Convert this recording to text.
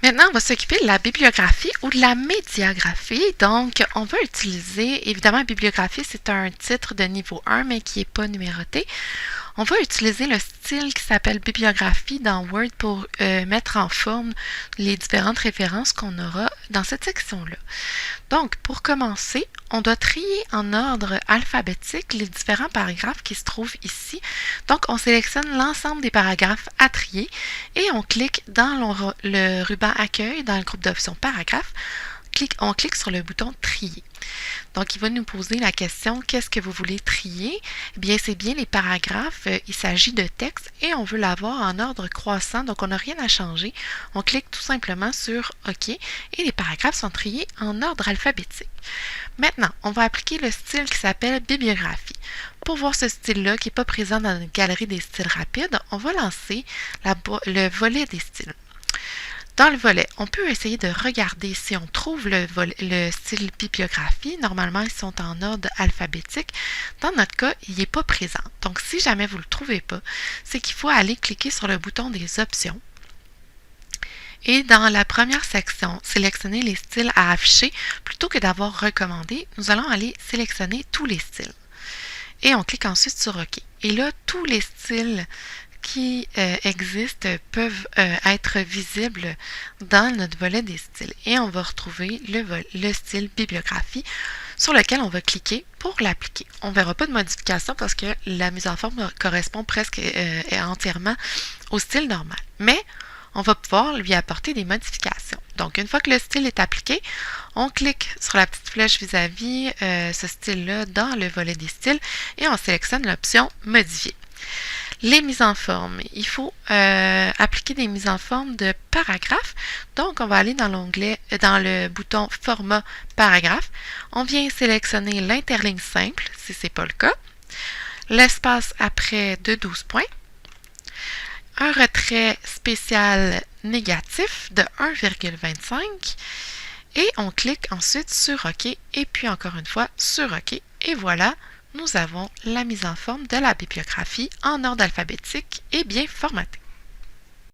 Maintenant, on va s'occuper de la bibliographie ou de la médiagraphie. Donc, on va utiliser, évidemment, bibliographie, c'est un titre de niveau 1, mais qui n'est pas numéroté. On va utiliser le style qui s'appelle bibliographie dans Word pour mettre en forme les différentes références qu'on aura dans cette section-là. Donc, pour commencer, on doit trier en ordre alphabétique les différents paragraphes qui se trouvent ici. Donc, on sélectionne l'ensemble des paragraphes à trier et on clique dans le ruban Accueil dans le groupe d'options Paragraphes. On clique sur le bouton Trier. Donc, il va nous poser la question « Qu'est-ce que vous voulez trier? » Eh bien, c'est bien les paragraphes. Il s'agit de texte et on veut l'avoir en ordre croissant, donc on n'a rien à changer. On clique tout simplement sur OK et les paragraphes sont triés en ordre alphabétique. Maintenant, on va appliquer le style qui s'appelle bibliographie. Pour voir ce style-là qui n'est pas présent dans notre galerie des styles rapides, on va lancer le volet des styles. Dans le volet, on peut essayer de regarder si on trouve le style bibliographie. Normalement, ils sont en ordre alphabétique. Dans notre cas, il n'est pas présent. Donc, si jamais vous ne le trouvez pas, c'est qu'il faut aller cliquer sur le bouton des options. Et dans la première section, sélectionner les styles à afficher. Plutôt que d'avoir recommandé, nous allons aller sélectionner tous les styles. Et on clique ensuite sur OK. Et là, tous les styles qui existent peuvent être visibles dans notre volet des styles. Et on va retrouver le style bibliographie sur lequel on va cliquer pour l'appliquer. On ne verra pas de modification parce que la mise en forme correspond presque entièrement au style normal. Mais on va pouvoir lui apporter des modifications. Donc, une fois que le style est appliqué, on clique sur la petite flèche vis-à-vis ce style-là dans le volet des styles et on sélectionne l'option « Modifier ». Les mises en forme. Il faut appliquer des mises en forme de paragraphes. Donc, on va aller dans le bouton Format paragraphe. On vient sélectionner l'interligne simple, si ce n'est pas le cas. L'espace après de 12 points. Un retrait spécial négatif de 1,25. Et on clique ensuite sur OK. Et puis encore une fois sur OK. Et voilà. Nous avons la mise en forme de la bibliographie en ordre alphabétique et bien formatée.